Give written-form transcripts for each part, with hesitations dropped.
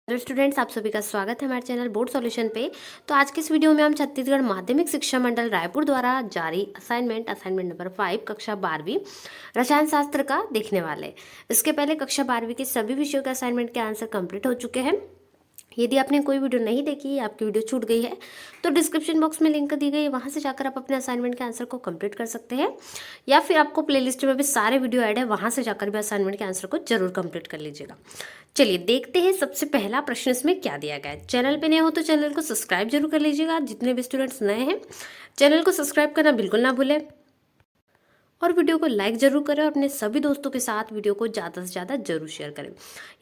Hello students, आप सभी का स्वागत है हमारे चैनल बोर्ड सॉल्यूशन पे। तो आज के इस वीडियो में हम छत्तीसगढ़ माध्यमिक शिक्षा मंडल रायपुर द्वारा जारी असाइनमेंट नंबर 5 कक्षा 12वीं रसायन शास्त्र का देखने वाले हैं। इसके पहले कक्षा 12वीं के सभी विषयों के असाइनमेंट के आंसर कंप्लीट हो चुके हैं। यदि आपने कोई वीडियो नहीं देखी, आपकी वीडियो छूट गई है, तो डिस्क्रिप्शन बॉक्स में लिंक दी गई है, वहाँ से जाकर आप अपने असाइनमेंट के आंसर को कंप्लीट कर सकते हैं। या फिर आपको प्लेलिस्ट में भी सारे वीडियो ऐड है, वहाँ से जाकर भी असाइनमेंट के आंसर को जरूर कंप्लीट कर लीजिएगा। चलिए देखते हैं सबसे पहला प्रश्न इसमें क्या दिया गया है। चैनल पे नए हो तो चैनल को सब्सक्राइब जरूर कर लीजिएगा। जितने भी स्टूडेंट्स नए हैं, चैनल को सब्सक्राइब करना बिल्कुल ना भूलें और वीडियो को लाइक जरूर करें और अपने सभी दोस्तों के साथ वीडियो को ज़्यादा से ज़्यादा जरूर शेयर करें।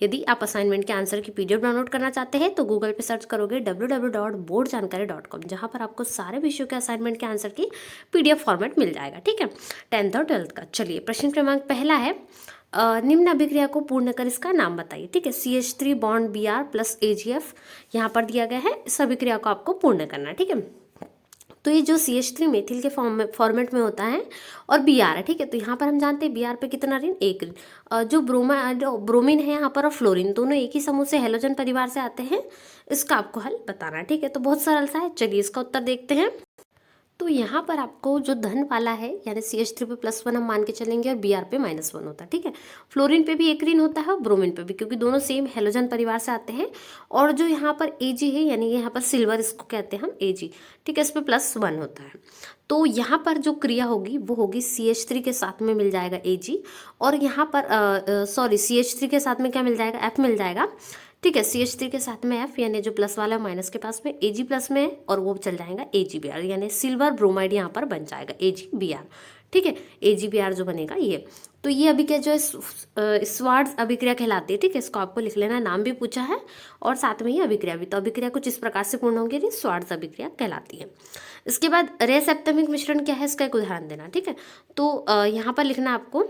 यदि आप असाइनमेंट के आंसर की पीडीएफ डाउनलोड करना चाहते हैं तो गूगल पे सर्च करोगे www.boardjankari.com, जहाँ पर आपको सारे विषयों के असाइनमेंट के आंसर की पीडीएफ फॉर्मेट मिल जाएगा। ठीक है, 10th और 12th का। चलिए प्रश्न क्रमांक पहला है, निम्न अभिक्रिया को पूर्ण कर इसका नाम बताइए। ठीक है, CH3 bond Br plus AgF यहाँ पर दिया गया है। इस अभिक्रिया को आपको पूर्ण करना है। ठीक है, तो ये जो CH3 मेथिल के फॉर्मेट में होता है और Br है। ठीक है, तो यहाँ पर हम जानते हैं Br पे कितना ऋण, एक ऋण। जो ब्रोमीन है यहाँ पर और फ्लोरीन दोनों एक ही समूह से हैलोजन परिवार से आते हैं। इसका आपको हल बताना है। ठीक है, तो बहुत सरल सा है। चलिए इसका उत्तर देखते हैं। तो यहाँ पर आपको जो धन वाला है यानी CH3 पे +1 हम मान के चलेंगे और Br पे -1 होता है। ठीक है, फ्लोरीन पे भी एक ऋण होता है और ब्रोमीन पे भी, क्योंकि दोनों सेम हेलोजन परिवार से आते हैं। और जो यहाँ पर Ag है यानी यहाँ पर सिल्वर, इसको कहते हैं हम Ag। ठीक है, इस पे +1 होता है। तो यहाँ पर जो क्रिया होगी वो होगी CH3 के साथ में मिल जाएगा Ag, और यहाँ पर CH3 के साथ में क्या मिल जाएगा, F मिल जाएगा। ठीक है, CH3 के साथ में F यानी जो प्लस वाला माइनस के पास में Ag प्लस में है, और वो चल जाएगा AgBr यानी सिल्वर ब्रोमाइड यहाँ पर बन जाएगा AgBr। ठीक है, AgBr जो बनेगा ये। तो ये अभिक्रिया जो है स्वार्ट्ज अभिक्रिया कहलाती है। ठीक है, इसको आपको लिख लेना, नाम भी पूछा है और साथ में ही अभिक्रिया भी। तो अभिक्रिया कुछ इस प्रकार से पूर्ण होगी, स्वार्ट्ज अभिक्रिया कहलाती है। इसके बाद रे सेप्टेमिक मिश्रण क्या है, इसका एक उदाहरण देना। ठीक है, तो यहाँ पर लिखना आपको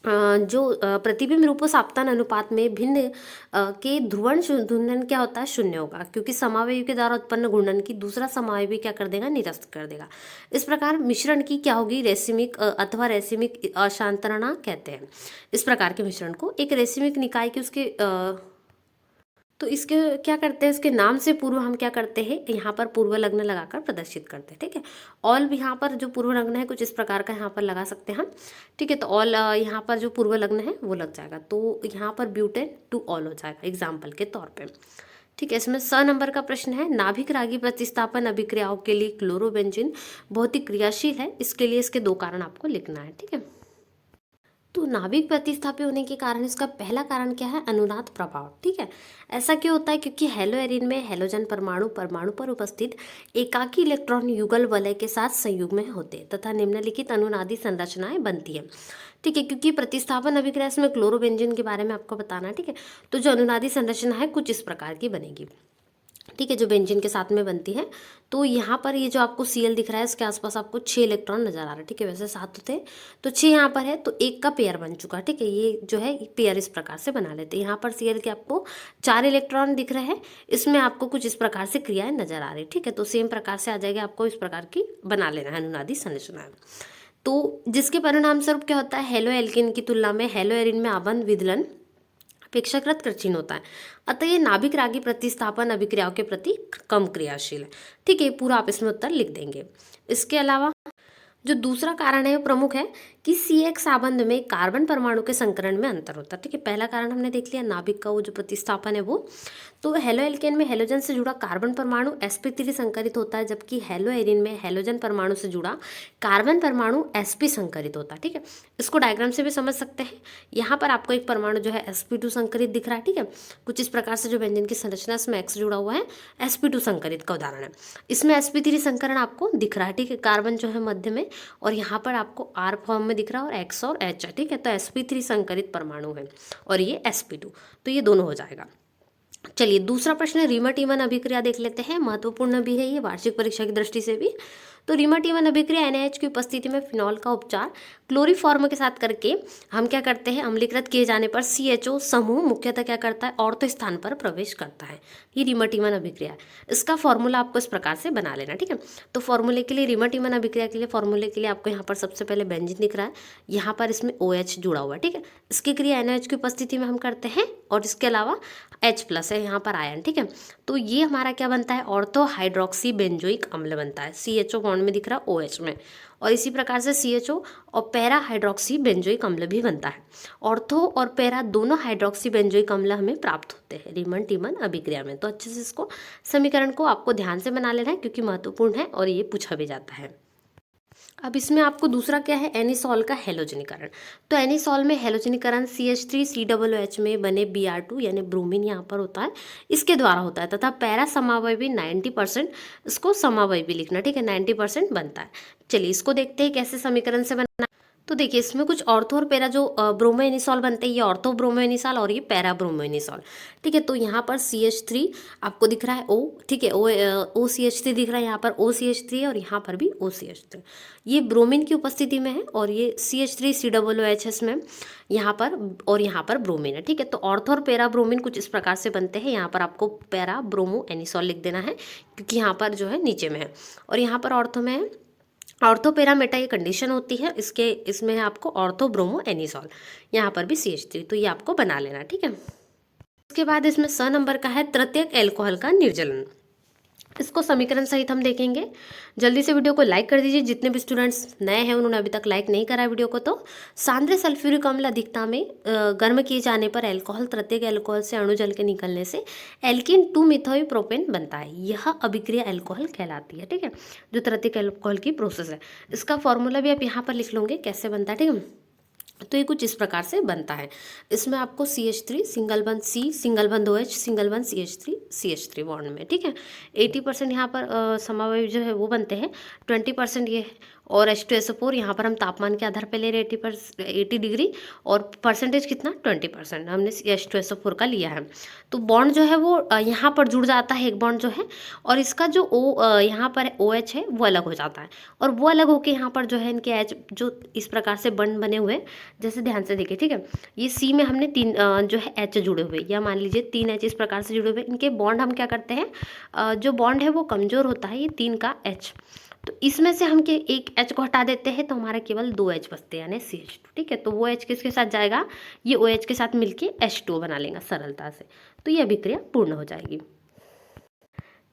जो प्रतिबिंब रूपोसाप्तान अनुपात में भिन्न के ध्रुवण घूर्णन क्या होता है, शून्य होगा, क्योंकि समावयवी के द्वारा उत्पन्न घूर्णन की दूसरा समावयवी क्या कर देगा, निरस्त कर देगा। इस प्रकार मिश्रण की क्या होगी, रेसिमिक अथवा रेसिमिक अशांतरणा कहते हैं। इस प्रकार के मिश्रण को एक रेसिमिक निकाय की उसके तो इसके क्या करते हैं, इसके नाम से पूर्व हम क्या करते हैं, यहाँ पर पूर्व लग्न लगाकर प्रदर्शित करते हैं। ठीक है, ऑल भी यहाँ पर जो पूर्व लग्न है कुछ इस प्रकार का यहाँ पर लगा सकते हैं हम। ठीक है, तो ऑल यहाँ पर जो पूर्व लग्न है वो लग जाएगा, तो यहाँ पर ब्यूटेन टू ऑल हो जाएगा एग्जाम्पल के तौर पे। ठीक है, इसमें नंबर का प्रश्न है, नाभिक रागी प्रतिस्थापन अभिक्रियाओं के लिए क्लोरोबेंजीन बहुत ही क्रियाशील है। इसके लिए इसके 2 कारण आपको लिखना है। ठीक है, तो नाभिक प्रतिस्थापी होने के कारण इसका पहला कारण क्या है, अनुनाद प्रभाव। ठीक है, ऐसा क्यों होता है, क्योंकि हेलोएरिन में हेलोजन परमाणु परमाणु पर उपस्थित एकाकी इलेक्ट्रॉन युगल वलय के साथ संयुग्म में होते हैं तथा निम्नलिखित अनुनादी संरचनाएं बनती है। ठीक है, क्योंकि प्रतिस्थापन अभिक्रिया में क्लोरोबेंजीन के बारे में आपको बताना है। ठीक है, तो जो अनुनादी संरचना है कुछ इस प्रकार की बनेगी। ठीक है, जो बेंजीन के साथ में बनती है। तो यहाँ पर ये जो आपको Cl दिख रहा है, इसके आसपास आपको 6 इलेक्ट्रॉन नजर आ रहा है। ठीक है, वैसे 7 होते हैं तो 6 यहाँ पर है, तो एक का पेयर बन चुका है। ठीक है, ये जो है पेयर इस प्रकार से बना लेते हैं। यहाँ पर Cl के आपको 4 इलेक्ट्रॉन दिख रहे हैं, इसमें आपको कुछ इस प्रकार से क्रियाएं नजर आ रही है। ठीक है, तो सेम प्रकार से आ जाएगी, आपको इस प्रकार की बना लेना है अनुनादी संरचना। तो जिसके परिणाम स्वरूप क्या होता है, हेलो एल्किन की तुलना में हेलो एरिन में आबंध विदलन अपेक्षाकृत कठिन होता है। अतः ये नाभिक रागी प्रतिस्थापन अभिक्रियाओं के प्रति कम क्रियाशील है। ठीक है, पूरा आप इसमें उत्तर लिख देंगे। इसके अलावा जो दूसरा कारण है वो प्रमुख है कि CX आबंध में कार्बन परमाणु के संकरण में अंतर होता है। ठीक है, पहला कारण हमने देख लिया, नाभिक का वो जो प्रतिस्थापन है वो। तो हेलो एल्केन में हेलोजन से जुड़ा कार्बन परमाणु sp3 संकरित होता है, जबकि हेलो एरिन में हेलोजन परमाणु से जुड़ा कार्बन परमाणु sp संकरित होता है। ठीक है, इसको डायग्राम से भी समझ सकते हैं। यहाँ पर आपको एक परमाणु जो है sp2 संकरित दिख रहा है। ठीक है, कुछ इस प्रकार से जो व्यंजन की संरचना इसमें X जुड़ा हुआ है, sp2 संकरित का उदाहरण है। इसमें sp3 संकरण आपको दिख रहा है। ठीक है, कार्बन जो है मध्य में, और यहाँ पर आपको R फॉर्म में दिख रहा है और X और H है। ठीक है, तो sp3 संकरित परमाणु है और ये sp2, तो ये दोनों हो जाएगा। चलिए दूसरा प्रश्न है, रीमट ईवन अभिक्रिया देख लेते हैं, महत्वपूर्ण भी है ये वार्षिक परीक्षा की दृष्टि से भी। तो रिमोट-इवन अभिक्रिया NaH की उपस्थिति में फिनॉल का उपचार क्लोरीफॉर्म के साथ करके हम क्या करते हैं, अम्लीकृत किए जाने पर CHO समूह मुख्यतः क्या करता है, ऑर्थो स्थान पर प्रवेश करता है। ये रिमोट-इवन अभिक्रिया है। इसका फॉर्मूला आपको इस प्रकार से बना लेना, ठीक है। तो फॉर्मूले के लिए, रिमोट-इवन अभिक्रिया के लिए फॉर्मूले के लिए आपको यहाँ पर सबसे पहले बेंजीन दिख रहा है, यहाँ पर इसमें OH जुड़ा हुआ है, ठीक है। इसकी क्रिया NaH की उपस्थिति में हम करते हैं और इसके अलावा H+ है यहाँ पर आयन, ठीक है। तो ये हमारा क्या बनता है, ऑर्थो हाइड्रोक्सी बेंजोइक अम्ल बनता है। CHO बॉन्ड में दिख रहा है OH में, और इसी प्रकार से CHO और पैरा हाइड्रोक्सी बेंजोइक अम्ल भी बनता है। ऑर्थो और पैरा दोनों हाइड्रोक्सी बेंजोइक अम्ल हमें प्राप्त होते हैं रिमोट-इवन अभिक्रिया में। तो अच्छे से इसको समीकरण को आपको ध्यान से बना लेना है क्योंकि महत्वपूर्ण है और ये पूछा भी जाता है। अब इसमें आपको दूसरा क्या है, एनिसॉल का हेलोजनीकरण। तो एनिसॉल में हेलोजनीकरण CH3COOH में बने Br2 यानी ब्रोमीन यहाँ पर होता है, इसके द्वारा होता है, तथा पैरा समावयवी 90%, इसको समावयवी लिखना, ठीक है, 90% बनता है। चलिए इसको देखते हैं कैसे समीकरण से बना। तो देखिए इसमें कुछ ऑर्थो और पैरा जो ब्रोमोएनिसॉल बनते हैं, ये ऑर्थो ब्रोमोएनिसॉल और ये पैरा ब्रोमोएनिसॉल, ठीक है। तो यहाँ पर CH3 आपको दिख रहा है O, ठीक है, OCH3 दिख रहा है, यहाँ पर OCH3 और यहाँ पर भी OCH3, ये ब्रोमीन की उपस्थिति में है, और ये CH3COOH इसमें यहाँ पर, और यहाँ पर ब्रोमीन है, ठीक है। तो ऑर्थो और पैरा ब्रोमीन कुछ इस प्रकार से बनते हैं। यहाँ पर आपको पैरा ब्रोमोएनिसॉल लिख देना है क्योंकि यहाँ पर जो है नीचे में है, और यहाँ पर ऑर्थो में है ऑर्थो पैरा मेटा, ये कंडीशन होती है इसमें है आपको ऑर्थो ब्रोमो एनिसॉल, यहाँ पर भी CH3, तो ये आपको बना लेना, ठीक है। इसके बाद इसमें स नंबर का है तृतीयक एल्कोहल का निर्जलन। इसको समीकरण सहित हम देखेंगे। जल्दी से वीडियो को लाइक कर दीजिए, जितने भी स्टूडेंट्स नए हैं उन्होंने अभी तक लाइक नहीं करा वीडियो को। तो सांद्र सल्फ्यूरिक अम्ल अधिकता में गर्म किए जाने पर एल्कोहल तृतीयक एल्कोहल से अणु जल के निकलने से एल्कीन 2 मिथाइल प्रोपेन बनता है। यह अभिक्रिया एल्कोहल कहलाती है, ठीक है, जो तृतीयक एल्कोहल की प्रोसेस है। इसका फॉर्मूला भी आप यहाँ पर लिख लोगे कैसे बनता है, ठीक है। तो ये कुछ इस प्रकार से बनता है। इसमें आपको CH3 सिंगल बंद C सिंगल बंद OH सिंगल बंद CH3 बॉन्ड में, ठीक है। 80% यहाँ पर समावयव जो है वो बनते हैं, 20% ये है, और H2SO4 यहाँ पर हम तापमान के आधार पर ले रहे 80 डिग्री, और परसेंटेज कितना 20% हमने H2SO4 का लिया है। तो बॉन्ड जो है वो यहाँ पर जुड़ जाता है एक बॉन्ड जो है, और इसका जो यहाँ पर OH है वो अलग हो जाता है, और वो अलग होकर यहाँ पर जो है इनके H जो इस प्रकार से बंड बने हुए हैं, जैसे ध्यान से देखिए, ठीक है। ये C में हमने 3 जो है H जुड़े हुए, या मान लीजिए 3 H इस प्रकार से जुड़े हुए, इनके बॉन्ड हम क्या करते हैं, जो बॉन्ड है वो कमज़ोर होता है, ये 3 का H, तो इसमें से हम के एक H को हटा देते हैं तो हमारा केवल 2 H बचते हैं, यानी CH2, ठीक है। तो वो H किसके साथ जाएगा, ये OH के साथ मिलके H2 बना लेगा सरलता से, तो ये अभिक्रिया पूर्ण हो जाएगी।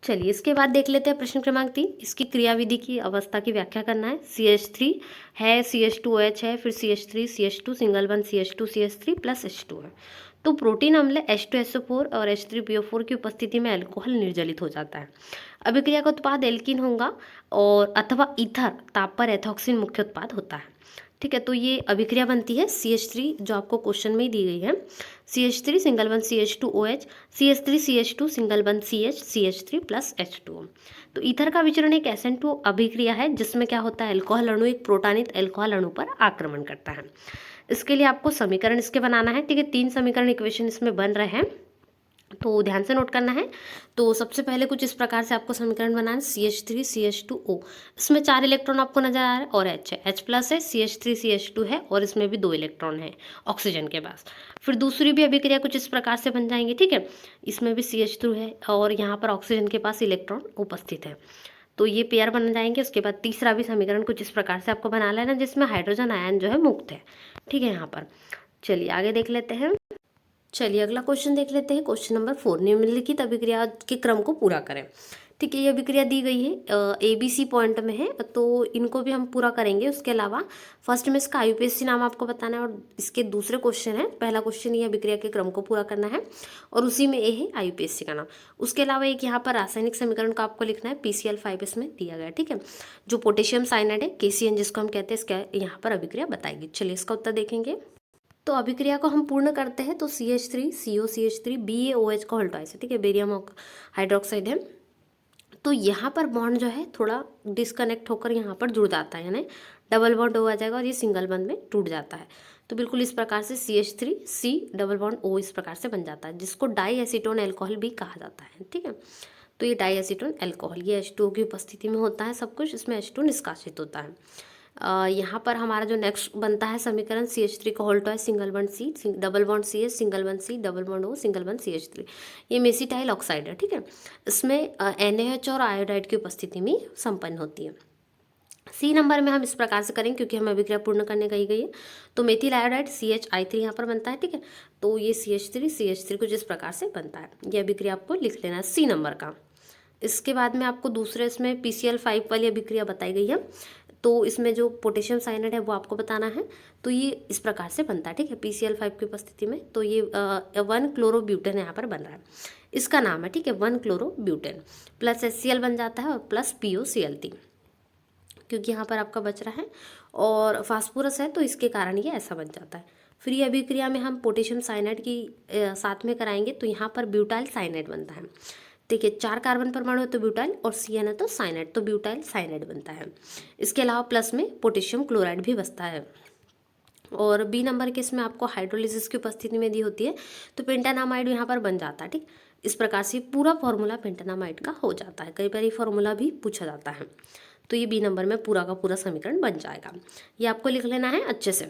चलिए इसके बाद देख लेते हैं प्रश्न क्रमांक 3। इसकी क्रियाविधि की अवस्था की व्याख्या करना है। CH3 है, CH2OH है, फिर CH3 CH2 सिंगल बंद CH2 CH3 प्लस H2 है। तो प्रोटीन अम्ल H2SO4 और H3PO4 की उपस्थिति में अल्कोहल निर्जलित हो जाता है। अभिक्रिया का उत्पाद एल्कीन होगा, और अथवा ईथर ताप पर एथॉक्सिन मुख्य उत्पाद होता है, ठीक है। तो ये अभिक्रिया बनती है CH3 जो आपको क्वेश्चन में ही दी गई है, CH3 सिंगल बंद CH2OH CH3 CH2 सिंगल बंद CH3 प्लस H2O। तो ईथर का विचरण एक SN2 अभिक्रिया है जिसमें क्या होता है, अल्कोहल अणु एक प्रोटानित अल्कोहल अणु पर आक्रमण करता है। इसके लिए आपको समीकरण इसके बनाना है, ठीक है। 3 समीकरण इक्वेशन इसमें बन रहे हैं, तो ध्यान से नोट करना है। तो सबसे पहले कुछ इस प्रकार से आपको समीकरण बनाना है। CH3 CH2O, इसमें 4 इलेक्ट्रॉन आपको नजर आ रहा है, और H है, H+ है, CH3 CH2 है, और इसमें भी 2 इलेक्ट्रॉन है ऑक्सीजन के पास। फिर दूसरी भी अभिक्रिया कुछ इस प्रकार से बन जाएंगी, ठीक है। इसमें भी CH2 है, और यहाँ पर ऑक्सीजन के पास इलेक्ट्रॉन उपस्थित है, तो ये पेयर बन जाएंगे। उसके बाद तीसरा भी समीकरण कुछ इस प्रकार से आपको बना लेना जिसमें हाइड्रोजन आयन जो है मुक्त है, ठीक है। यहाँ पर चलिए आगे देख लेते हैं। चलिए अगला क्वेश्चन देख लेते हैं। क्वेश्चन नंबर 4, निम्नलिखित अभिक्रिया के क्रम को पूरा करें, ठीक है। ये अभिक्रिया दी गई है ABC पॉइंट में है, तो इनको भी हम पूरा करेंगे। उसके अलावा फर्स्ट में इसका IUPAC नाम आपको बताना है, और इसके दूसरे क्वेश्चन है, पहला क्वेश्चन ये अभिक्रिया के क्रम को पूरा करना है, और उसी में ए है IUPAC का नाम। उसके अलावा एक यहाँ पर रासायनिक समीकरण को आपको लिखना है, PCl5 इसमें दिया गया, ठीक है। जो पोटेशियम साइनाइड है KCN जिसको हम कहते हैं, इसका यहाँ पर अभिक्रिया बताएगी। चलिए इसका उत्तर देखेंगे। तो अभिक्रिया को हम पूर्ण करते हैं, तो CH3 COCH3 BaOH का होल ट्वाइस है, ठीक है, बेरियम हाइड्रोक्साइड है। तो यहाँ पर बॉन्ड जो है थोड़ा डिस्कनेक्ट होकर यहाँ पर जुड़ जाता है, यानी डबल बॉन्ड हो जाएगा, और ये सिंगल बॉन्ड में टूट जाता है। तो बिल्कुल इस प्रकार से CH3 C double bond O इस प्रकार से बन जाता है, जिसको डाई एसीटोन एल्कोहल भी कहा जाता है, ठीक है। तो ये डाईएसीटोन अल्कोहल, ये H2O की उपस्थिति में होता है सब कुछ, इसमें H2 निष्कासित होता है। यहाँ पर हमारा जो नेक्स्ट बनता है समीकरण CH3 का होल्ट है single bond C, double bond CH, single bond C, double bond O, single bond CH3। ये मेसिटाइल ऑक्साइड है, ठीक है। इसमें NaH और आयोडाइड की उपस्थिति में संपन्न होती है। सी नंबर में हम इस प्रकार से करेंगे क्योंकि हमें अभिक्रिया पूर्ण करने कही गई है। तो मेथिल आयोडाइड CHI3 यहाँ पर बनता है, ठीक है। तो ये CH3 कुछ इस प्रकार से बनता है। ये अभिक्रिया आपको लिख लेना है सी नंबर का। इसके बाद में आपको दूसरे इसमें PCl5 वाली अभिक्रिया बताई गई है। तो इसमें जो पोटेशियम साइनाइड है वो आपको बताना है। तो ये इस प्रकार से बनता है, ठीक है, PCl5 की उपस्थिति में। तो ये 1 क्लोरोब्यूटेन यहाँ पर बन रहा है, इसका नाम है, ठीक है, 1 क्लोरोब्यूटेन प्लस HCl बन जाता है और प्लस POCl3, क्योंकि यहाँ पर आपका बच रहा है और फास्फोरस है तो इसके कारण ये ऐसा बन जाता है। फिर ये अभिक्रिया में हम पोटेशियम साइनाइड की साथ में कराएंगे तो यहाँ पर ब्यूटाइल साइनाइड बनता है। देखिए 4 कार्बन परमाणु है तो ब्यूटाइल, और CN है तो साइनाइड, तो ब्यूटाइल साइनाइड बनता है। इसके अलावा प्लस में पोटेशियम क्लोराइड भी बचता है। और बी नंबर के इसमें आपको हाइड्रोलिसिस की उपस्थिति में दी होती है तो पेंटानामाइड यहाँ पर बन जाता है, ठीक। इस प्रकार से पूरा फॉर्मूला पेंटानामाइड का हो जाता है। कई बार ये फॉर्मूला भी पूछा जाता है। तो ये बी नंबर में पूरा का पूरा समीकरण बन जाएगा। ये आपको लिख लेना है अच्छे से।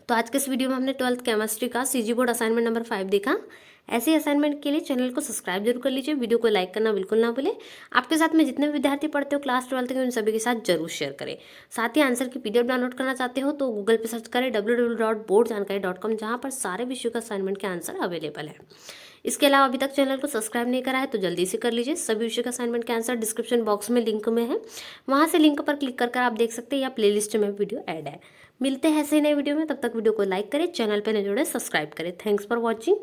तो आज के इस वीडियो में हमने 12th केमिस्ट्री का CG बोर्ड असाइनमेंट नंबर 5 देखा। ऐसे असाइनमेंट के लिए चैनल को सब्सक्राइब जरूर कर लीजिए, वीडियो को लाइक करना बिल्कुल ना भूलें। आपके साथ में जितने भी विद्यार्थी पढ़ते हो क्लास 12th के, उन सभी के साथ जरूर शेयर करें। साथ ही आंसर की PDF डाउनलोड करना चाहते हो तो गूगल पे सर्च करें www.boardjankari.com, जहाँ पर सारे विषयों का असाइनमेंट के आंसर अवेलेबल है। इसके अलावा अभी तक चैनल को सब्सक्राइब नहीं करा है तो जल्दी से कर लीजिए। सभी विषय का असाइनमेंट के आंसर डिस्क्रिप्शन बॉक्स में लिंक में है, वहाँ से लिंक पर क्लिक कर आप देख सकते हैं, या प्लेलिस्ट में वीडियो ऐड है। मिलते हैं ऐसे ही नए वीडियो में, तब तक वीडियो को लाइक करें, चैनल पर नए जुड़े सब्सक्राइब करें। Thanks for watching.